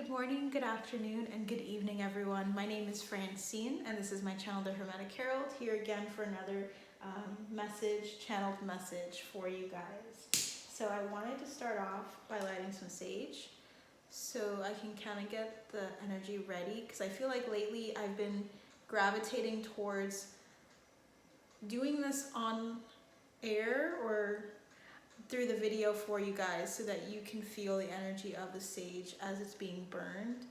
Good morning, good afternoon, and good evening, everyone. My name is Francine, and this is my channel, The Hermetic Herald, here again for another channeled message for you guys. So I wanted to start off by lighting some sage so I can kind of get the energy ready, because I feel like lately I've been gravitating towards doing this on air or through the video for you guys so that you can feel the energy of the sage as it's being burned,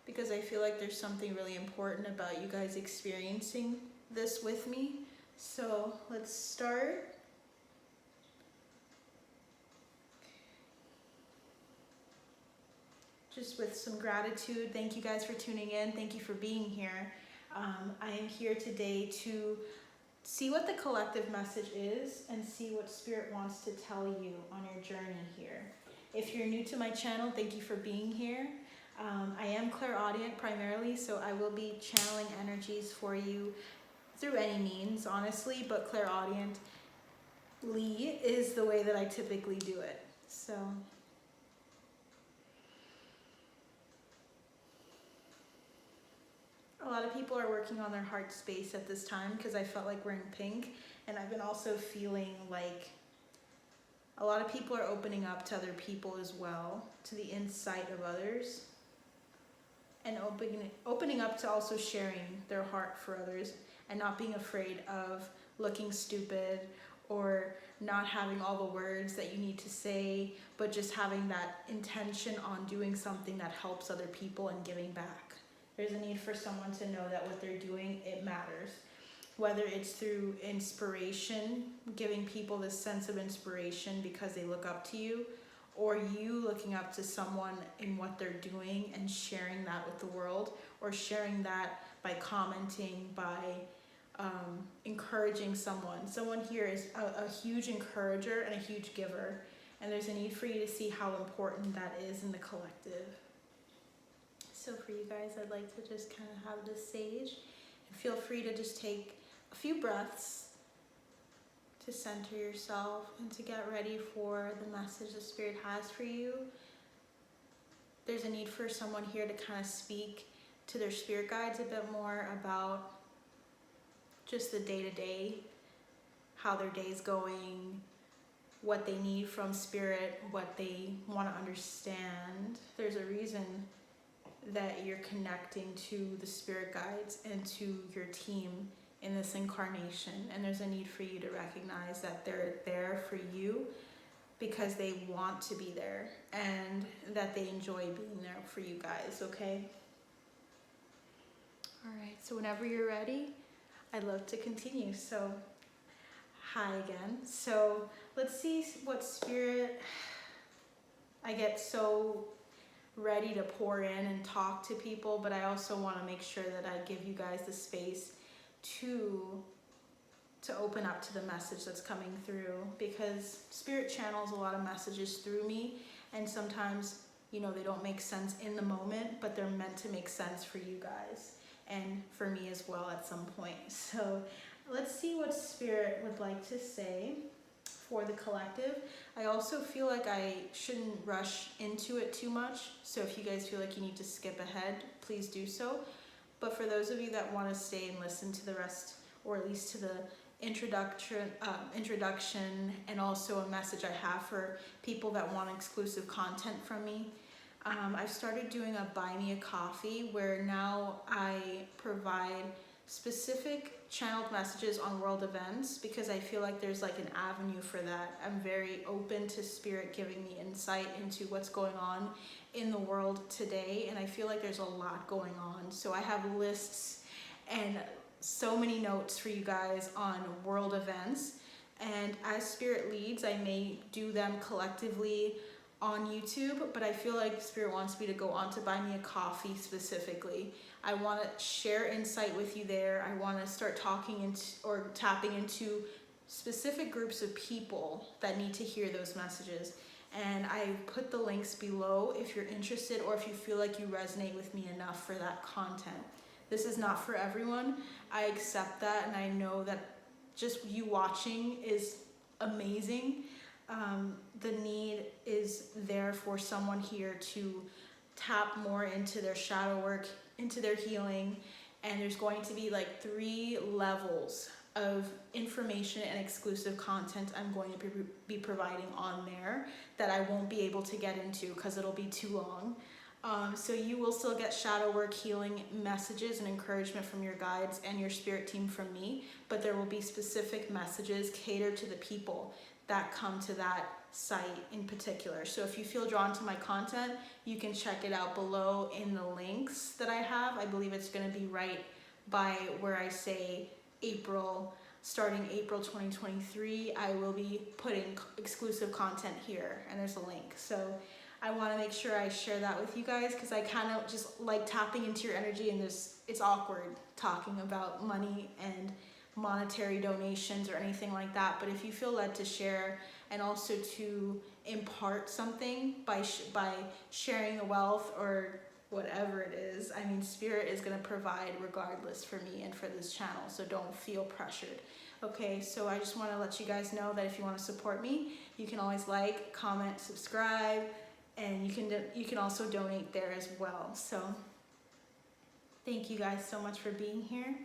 because I feel like there's something really important about you guys experiencing this with me. So let's start. Just with some gratitude. Thank you guys for tuning in. Thank you for being here. I am here today to see what the collective message is and see what Spirit wants to tell you on your journey here. If you're new to my channel, thank you for being here. I am clairaudient primarily, so I will be channeling energies for you through any means, honestly, but clairaudiently is the way that I typically do it. So a lot of people are working on their heart space at this time because I felt like we're in pink, and I've been also feeling like a lot of people are opening up to other people as well, to the insight of others, and opening up to also sharing their heart for others and not being afraid of looking stupid or not having all the words that you need to say, but just having that intention on doing something that helps other people and giving back. There's a need for someone to know that what they're doing, it matters. Whether it's through inspiration, giving people this sense of inspiration because they look up to you, or you looking up to someone in what they're doing and sharing that with the world, or sharing that by commenting, by encouraging someone. Someone here is a huge encourager and a huge giver, and there's a need for you to see how important that is in the collective. So for you guys, I'd like to just kind of have this sage, and feel free to just take a few breaths to center yourself and to get ready for the message the Spirit has for you. There's a need for someone here to kind of speak to their spirit guides a bit more about just the day-to-day, how their day's going, what they need from Spirit, what they want to understand. There's a reason that you're connecting to the spirit guides and to your team in this incarnation, and there's a need for you to recognize that they're there for you because they want to be there and that they enjoy being there for you guys, okay? All right, so whenever you're ready, I'd love to continue. So hi again. So let's see what Spirit, I get so ready to pour in and talk to people, but I also want to make sure that I give you guys the space to open up to the message that's coming through, because Spirit channels a lot of messages through me, and sometimes, you know, they don't make sense in the moment, but they're meant to make sense for you guys and for me as well at some point. So let's see what Spirit would like to say for the collective. I also feel like I shouldn't rush into it too much, so if you guys feel like you need to skip ahead, please do so. But for those of you that want to stay and listen to the rest, or at least to the introduction and also a message I have for people that want exclusive content from me, I've started doing a Buy Me a Coffee, where now I provide specific channeled messages on world events, because I feel like there's like an avenue for that. I'm very open to Spirit giving me insight into what's going on in the world today, and I feel like there's a lot going on. So I have lists and so many notes for you guys on world events, and as Spirit leads, I may do them collectively on YouTube, but I feel like Spirit wants me to go on to Buy Me a Coffee specifically. I want to share insight with you there. I want to start talking into or tapping into specific groups of people that need to hear those messages. And I put the links below if you're interested, or if you feel like you resonate with me enough for that content. This is not for everyone. I accept that, and I know that just you watching is amazing. The need is there for someone here to tap more into their shadow work, into their healing, and there's going to be like 3 levels of information and exclusive content I'm going to be providing on there that I won't be able to get into because it'll be too long. So you will still get shadow work, healing messages and encouragement from your guides and your spirit team from me, but there will be specific messages catered to the people that come to that site in particular. So if you feel drawn to my content, you can check it out below in the links that I have. I believe it's going to be right by where I say April, starting April 2023, I will be putting exclusive content here, and there's a link. So I want to make sure I share that with you guys because I kind of just like tapping into your energy, and it's awkward talking about money and monetary donations or anything like that. But if you feel led to share and also to impart something by sharing the wealth or whatever it is, I mean, spirit is going to provide regardless for me and for this channel, so don't feel pressured. Okay, so I just want to let you guys know that if you want to support me, you can always like, comment, subscribe, and you can also donate there as well. So thank you guys so much for being here.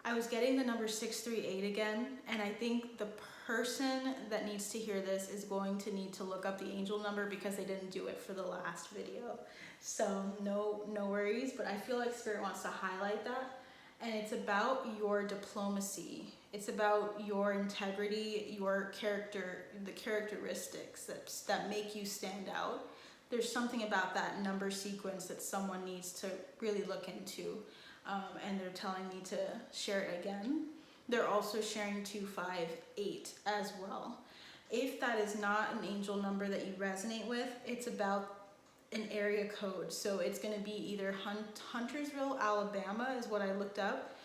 I was getting the number 638 again, and I think the person that needs to hear this is going to need to look up the angel number because they didn't do it for the last video. So no worries, but I feel like spirit wants to highlight that. And it's about your diplomacy. It's about your integrity, your character, the characteristics that make you stand out. There's something about that number sequence that someone needs to really look into. And they're telling me to share it again. They're also sharing 258 as well. If that is not an angel number that you resonate with, it's about an area code. So it's going to be either Huntersville, Alabama is what I looked up.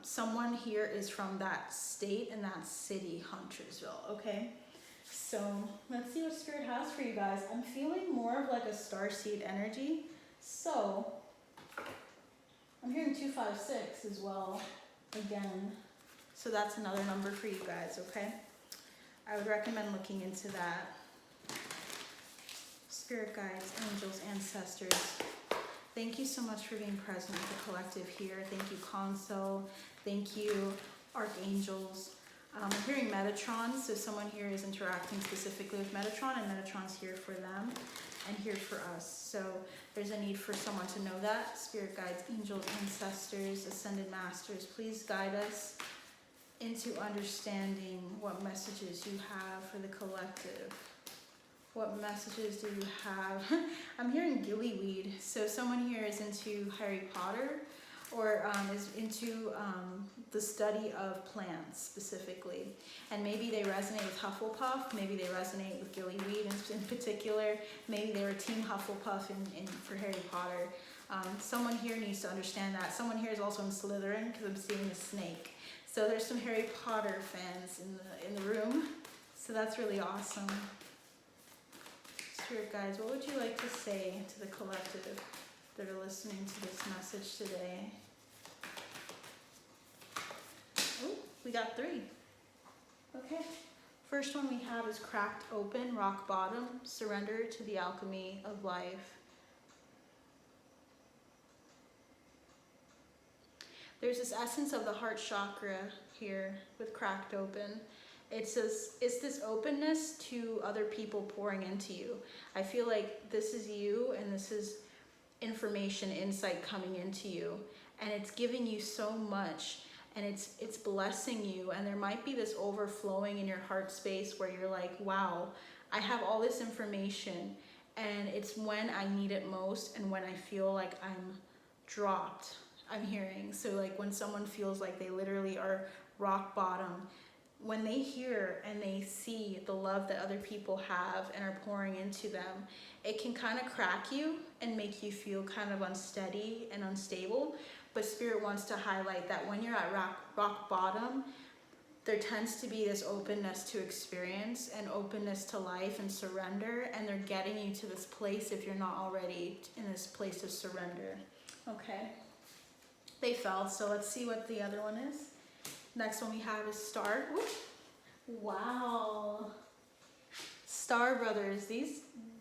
Someone here is from that state and that city, Huntersville. Okay, so let's see what spirit has for you guys. I'm feeling more of like a starseed energy. So I'm hearing 256 as well again. So that's another number for you guys, okay? I would recommend looking into that. Spirit guides, angels, ancestors, thank you so much for being present with the collective here. Thank you, Console. Thank you, archangels. I'm hearing Metatron, so someone here is interacting specifically with Metatron, and Metatron's here for them and here for us. So there's a need for someone to know that. Spirit guides, angels, ancestors, ascended masters, please guide us into understanding what messages you have for the collective. What messages do you have? I'm hearing Gillyweed. So someone here is into Harry Potter or is into the study of plants specifically. And maybe they resonate with Hufflepuff. Maybe they resonate with Gillyweed in particular. Maybe they were Team Hufflepuff for Harry Potter. Someone here needs to understand that. Someone here is also in Slytherin because I'm seeing the snake. So there's some Harry Potter fans in the room. So that's really awesome. Spirit guides, what would you like to say to the collective that are listening to this message today? Oh, we got 3. Okay. First one we have is cracked open, rock bottom, surrender to the alchemy of life. There's this essence of the heart chakra here with cracked open. It's this openness to other people pouring into you. I feel like this is you and this is information, insight coming into you. And it's giving you so much and it's blessing you. And there might be this overflowing in your heart space where you're like, wow, I have all this information and it's when I need it most and when I feel like I'm dropped, I'm hearing. So like when someone feels like they literally are rock bottom, when they hear and they see the love that other people have and are pouring into them, it can kind of crack you and make you feel kind of unsteady and unstable. But Spirit wants to highlight that when you're at rock bottom, there tends to be this openness to experience and openness to life and surrender, and they're getting you to this place if you're not already in this place of surrender. Okay, they fell, so let's see what the other one is. Next one we have is Star. Ooh. Wow. Star Brothers.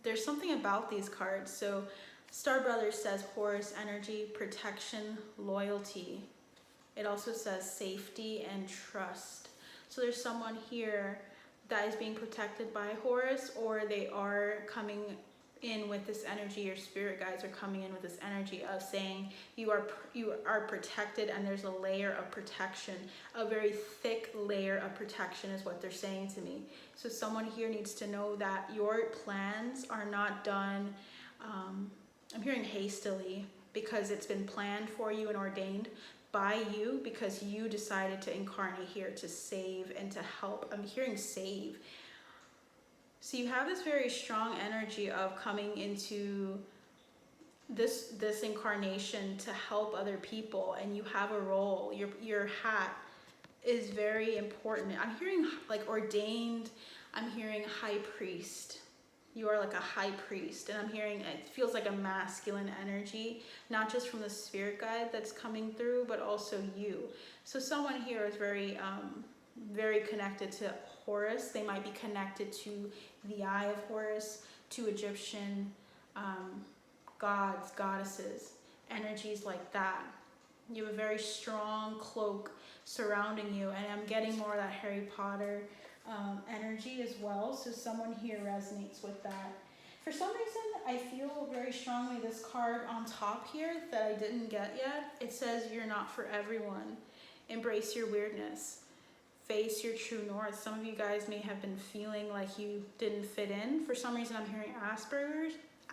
There's something about these cards. So Star Brothers says Horus energy, protection, loyalty. It also says safety and trust. So there's someone here that is being protected by Horus, or they are coming in with this energy. Your spirit guides are coming in with this energy of saying you are protected, and there's a layer of protection, a very thick layer of protection is what they're saying to me. So someone here needs to know that your plans are not done, I'm hearing hastily, because it's been planned for you and ordained by you, because you decided to incarnate here to save and to help. I'm hearing save. So you have this very strong energy of coming into this incarnation to help other people, and you have a role. Your hat is very important. I'm hearing like ordained, I'm hearing high priest. You are like a high priest, and I'm hearing it feels like a masculine energy, not just from the spirit guide that's coming through, but also you. So someone here is very very connected to Horus. They might be connected to the Eye of Horus, to Egyptian gods, goddesses, energies like that. You have a very strong cloak surrounding you, and I'm getting more of that Harry Potter energy as well. So someone here resonates with that. For some reason, I feel very strongly this card on top here that I didn't get yet. It says you're not for everyone. Embrace your weirdness. Face your true north. Some of you guys may have been feeling like you didn't fit in. For some reason, I'm hearing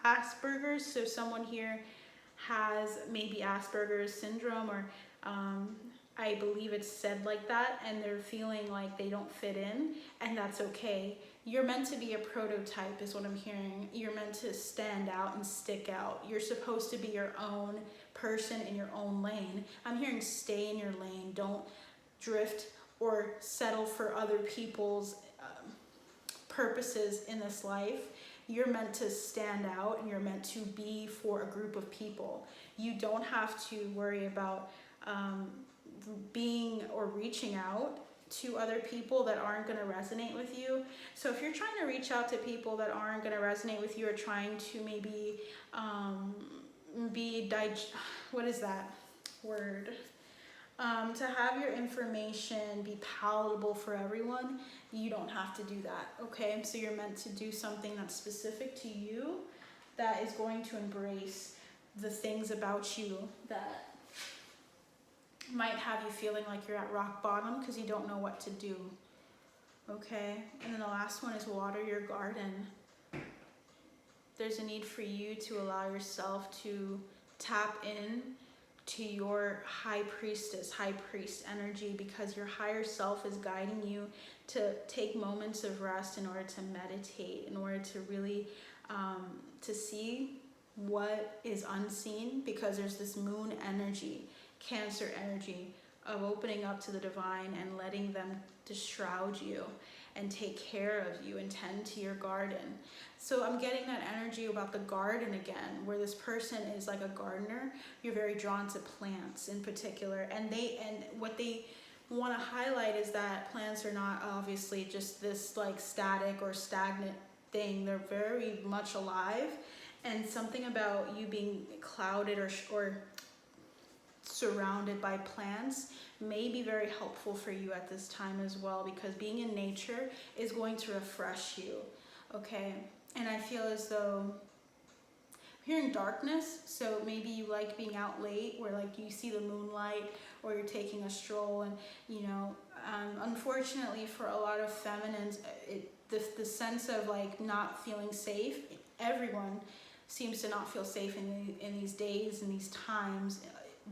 Asperger's. So someone here has maybe Asperger's syndrome, or I believe it's said like that, and they're feeling like they don't fit in, and that's okay. You're meant to be a prototype is what I'm hearing. You're meant to stand out and stick out. You're supposed to be your own person in your own lane. I'm hearing stay in your lane. Don't drift or settle for other people's purposes in this life. You're meant to stand out, and you're meant to be for a group of people. You don't have to worry about being or reaching out to other people that aren't going to resonate with you. So if you're trying to reach out to people that aren't going to resonate with you, or trying to maybe what is that word? To have your information be palatable for everyone, you don't have to do that, okay? So you're meant to do something that's specific to you, that is going to embrace the things about you that might have you feeling like you're at rock bottom because you don't know what to do, okay? And then the last one is water your garden. There's a need for you to allow yourself to tap in to your high priest energy, because your higher self is guiding you to take moments of rest in order to meditate, in order to really to see what is unseen, because there's this moon energy, Cancer energy of opening up to the divine and letting them to shroud you and take care of you and tend to your garden. So I'm getting that energy about the garden again, where this person is like a gardener. You're very drawn to plants in particular, and what they want to highlight is that plants are not obviously just this like static or stagnant thing. They're very much alive, and something about you being clouded or surrounded by plants may be very helpful for you at this time as well, because being in nature is going to refresh you, okay? And I feel as though I'm hearing darkness, so maybe you like being out late where like you see the moonlight, or you're taking a stroll, and you know, unfortunately for a lot of feminines, the sense of like not feeling safe, everyone seems to not feel safe in these days and these times.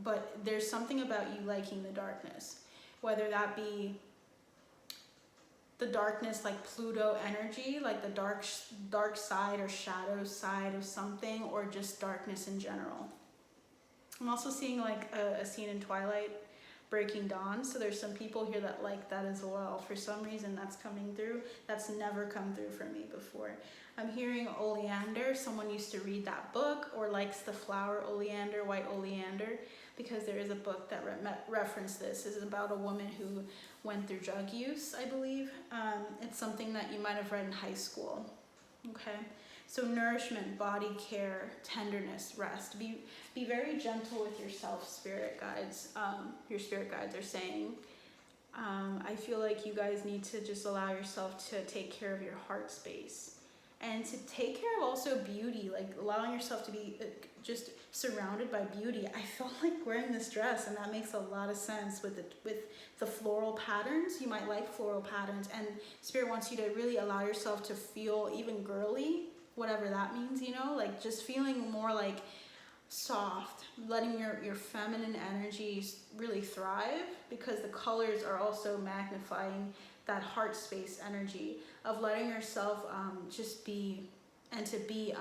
But there's something about you liking the darkness, whether that be the darkness like Pluto energy, like the dark side or shadow side of something, or just darkness in general. I'm also seeing like a scene in Twilight, Breaking Dawn, so there's some people here that like that as well. For some reason that's coming through. That's never come through for me before. I'm hearing oleander. Someone used to read that book or likes the flower oleander, white oleander, because there is a book that referenced this. This is about a woman who went through drug use, I believe. It's something that you might have read in high school, okay? So nourishment, body care, tenderness, rest. Be very gentle with yourself, spirit guides. Your spirit guides are saying. I feel like you guys need to just allow yourself to take care of your heart space. And to take care of also beauty, like allowing yourself to be just surrounded by beauty. I felt like wearing this dress, and that makes a lot of sense with the floral patterns. You might like floral patterns, and Spirit wants you to really allow yourself to feel even girly, whatever that means, you know, like just feeling more like soft, letting your feminine energies really thrive, because the colors are also magnifying that heart space energy of letting yourself just be, and to be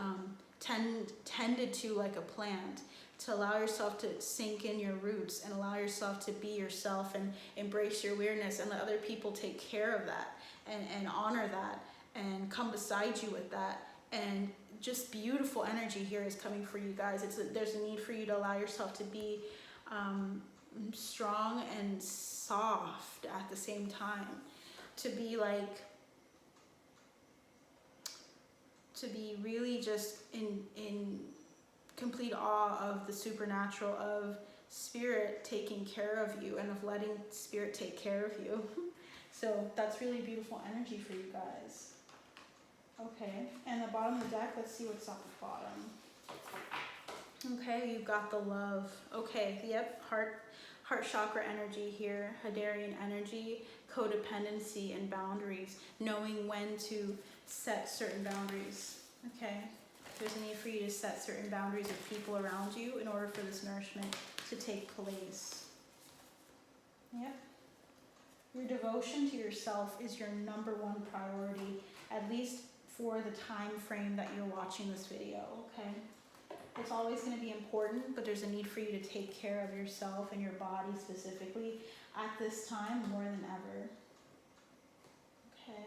tended to like a plant, to allow yourself to sink in your roots and allow yourself to be yourself and embrace your weirdness, and let other people take care of that and honor that and come beside you with that. And just beautiful energy here is coming for you guys. There's a need for you to allow yourself to be strong and soft at the same time, to be really just in complete awe of the supernatural, of Spirit taking care of you and of letting Spirit take care of you. So that's really beautiful energy for you guys. Okay, and the bottom of the deck, let's see what's at the bottom. Okay, you've got the love. Okay, yep, heart chakra energy here, Hadarian energy, codependency and boundaries, knowing when to set certain boundaries. Okay, there's a need for you to set certain boundaries with people around you in order for this nourishment to take place. Yep. Your devotion to yourself is your #1 priority, at least for the time frame that you're watching this video, okay? It's always going to be important, but there's a need for you to take care of yourself and your body specifically at this time more than ever. Okay.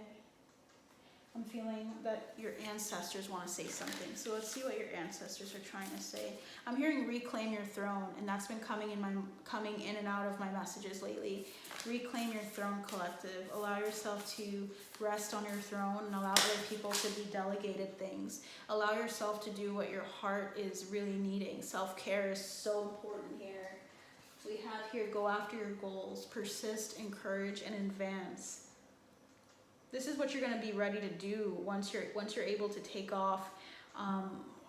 I'm feeling that your ancestors want to say something. So let's see what your ancestors are trying to say. I'm hearing reclaim your throne, and that's been coming in and out of my messages lately. Reclaim your throne, collective. Allow yourself to rest on your throne and allow other people to be delegated things. Allow yourself to do what your heart is really needing. Self-care is so important here. We have here, go after your goals, persist, encourage, and advance. This is what you're going to be ready to do once you're able to take off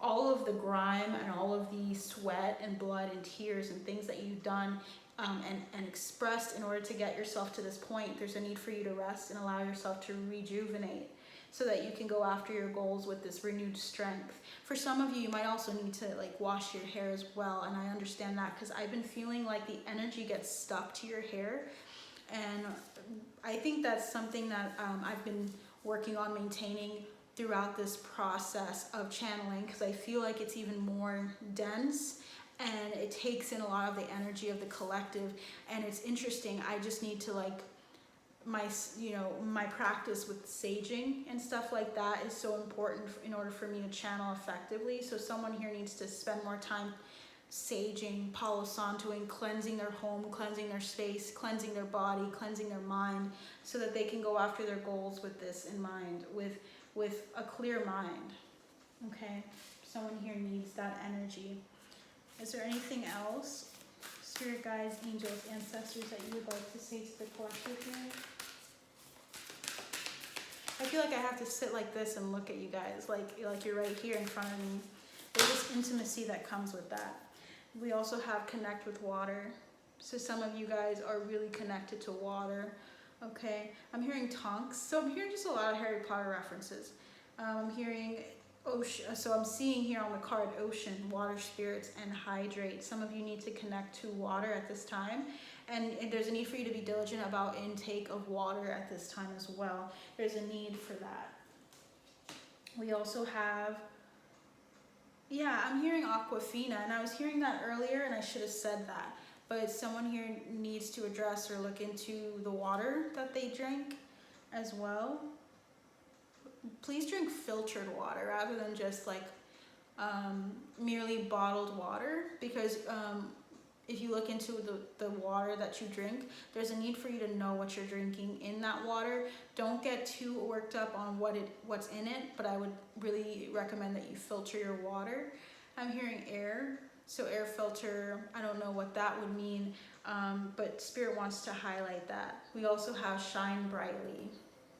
all of the grime and all of the sweat and blood and tears and things that you've done and expressed in order to get yourself to this point. There's a need for you to rest and allow yourself to rejuvenate so that you can go after your goals with this renewed strength. For some of you, you might also need to like wash your hair as well, and I understand that because I've been feeling like the energy gets stuck to your hair. And I think that's something that I've been working on maintaining throughout this process of channeling, because I feel like it's even more dense and it takes in a lot of the energy of the collective. And it's interesting, I just need to like, my practice with saging and stuff like that is so important in order for me to channel effectively. So someone here needs to spend more time saging, palo santoing, cleansing their home, cleansing their space, cleansing their body, cleansing their mind, so that they can go after their goals with this in mind, with a clear mind. Okay, someone here needs that energy. Is there anything else, spirit guides, angels, ancestors, that you would like to say to the collective here? I feel like I have to sit like this and look at you guys, like you're right here in front of me. There's this intimacy that comes with that. We also have connect with water. So some of you guys are really connected to water. Okay, I'm hearing tonks. So I'm hearing just a lot of Harry Potter references. I'm hearing ocean. So I'm seeing here on the card ocean, water spirits, and hydrate. Some of you need to connect to water at this time. And there's a need for you to be diligent about intake of water at this time as well. There's a need for that. We also have, yeah, I'm hearing Aquafina, and I was hearing that earlier and I should have said that. But someone here needs to address or look into the water that they drink as well. Please drink filtered water rather than just like merely bottled water, because if you look into the water that you drink, there's a need for you to know what you're drinking in that water. Don't get too worked up on what's in it, but I would really recommend that you filter your water. I'm hearing air, so air filter, I don't know what that would mean, but Spirit wants to highlight that. We also have shine brightly.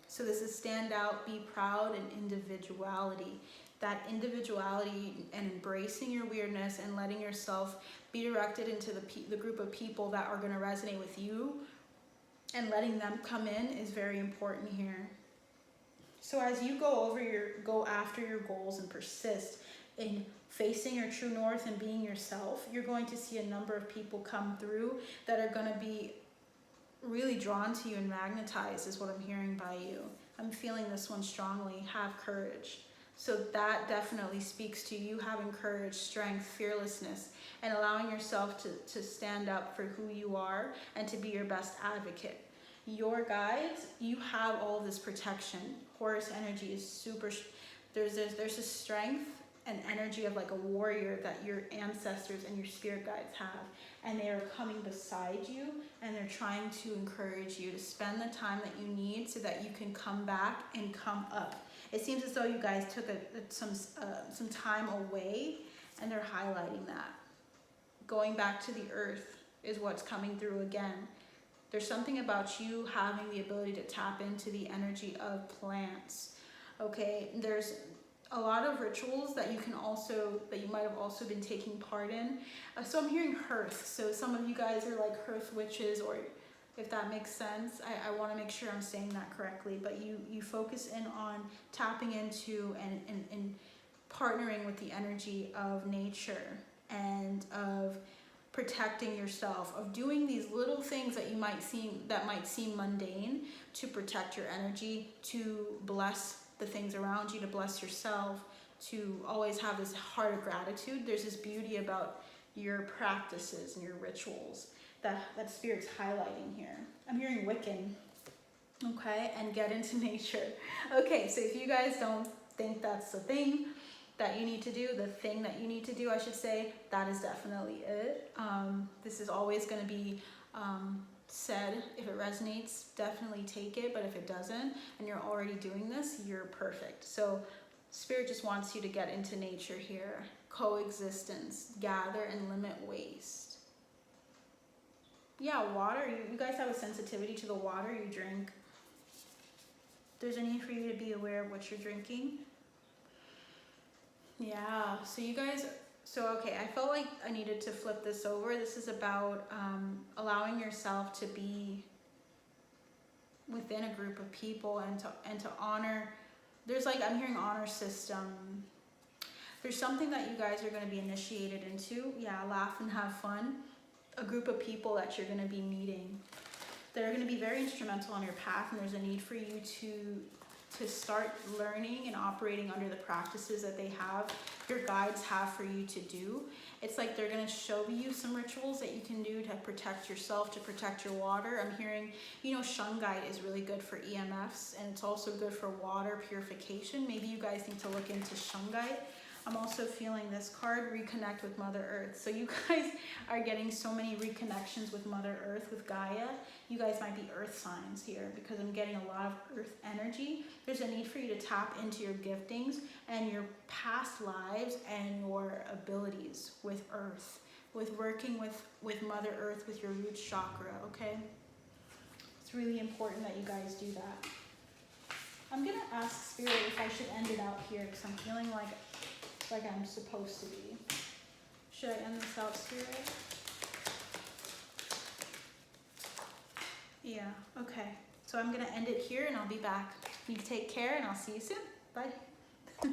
So this is stand out, be proud, and individuality. That individuality and embracing your weirdness and letting yourself be directed into the group of people that are going to resonate with you and letting them come in is very important here. So as you go after your goals and persist in facing your true north and being yourself, you're going to see a number of people come through that are going to be really drawn to you and magnetized, is what I'm hearing by you. I'm feeling this one strongly. Have courage. So that definitely speaks to you having courage, strength, fearlessness, and allowing yourself to stand up for who you are and to be your best advocate. Your guides, you have all of this protection. Horus energy is super, there's a strength and energy of like a warrior that your ancestors and your spirit guides have, and they are coming beside you and they're trying to encourage you to spend the time that you need so that you can come back and come up. It seems as though you guys took some time away, and they're highlighting that. Going back to the earth is what's coming through again. There's something about you having the ability to tap into the energy of plants. Okay, there's a lot of rituals that you might have also been taking part in. So I'm hearing hearth. So some of you guys are like hearth witches, or if that makes sense. I want to make sure I'm saying that correctly, but you focus in on tapping into and partnering with the energy of nature and of protecting yourself, of doing these little things that might seem mundane to protect your energy, to bless the things around you, to bless yourself, to always have this heart of gratitude. There's this beauty about your practices and your rituals that Spirit's highlighting here. I'm hearing Wiccan, okay, and get into nature. Okay, so if you guys don't think that's the thing that you need to do, I should say, that is definitely it. This is always going to be said. If it resonates, definitely take it, but if it doesn't, and you're already doing this, you're perfect. So Spirit just wants you to get into nature here. Coexistence, gather and limit waste. Yeah, water. You guys have a sensitivity to the water you drink. There's a need for you to be aware of what you're drinking. Yeah, so you guys, okay, I felt like I needed to flip this over. This is about allowing yourself to be within a group of people and to honor. I'm hearing honor system. There's something that you guys are going to be initiated into. Yeah, laugh and have fun. A group of people that you're going to be meeting. They're going to be very instrumental on your path, and there's a need for you to start learning and operating under the practices that your guides have for you to do. It's like they're going to show you some rituals that you can do to protect yourself, to protect your water. I'm hearing, shungite is really good for EMFs, and it's also good for water purification. Maybe you guys need to look into shungite. I'm also feeling this card, reconnect with Mother Earth. So you guys are getting so many reconnections with Mother Earth, with Gaia. You guys might be earth signs here because I'm getting a lot of earth energy. There's a need for you to tap into your giftings and your past lives and your abilities with earth, with working with Mother Earth, with your root chakra, okay? It's really important that you guys do that. I'm going to ask Spirit if I should end it out here because I'm feeling like I'm supposed to be. Should I end this out, Spirit? Yeah, okay. So I'm going to end it here and I'll be back. You take care and I'll see you soon. Bye.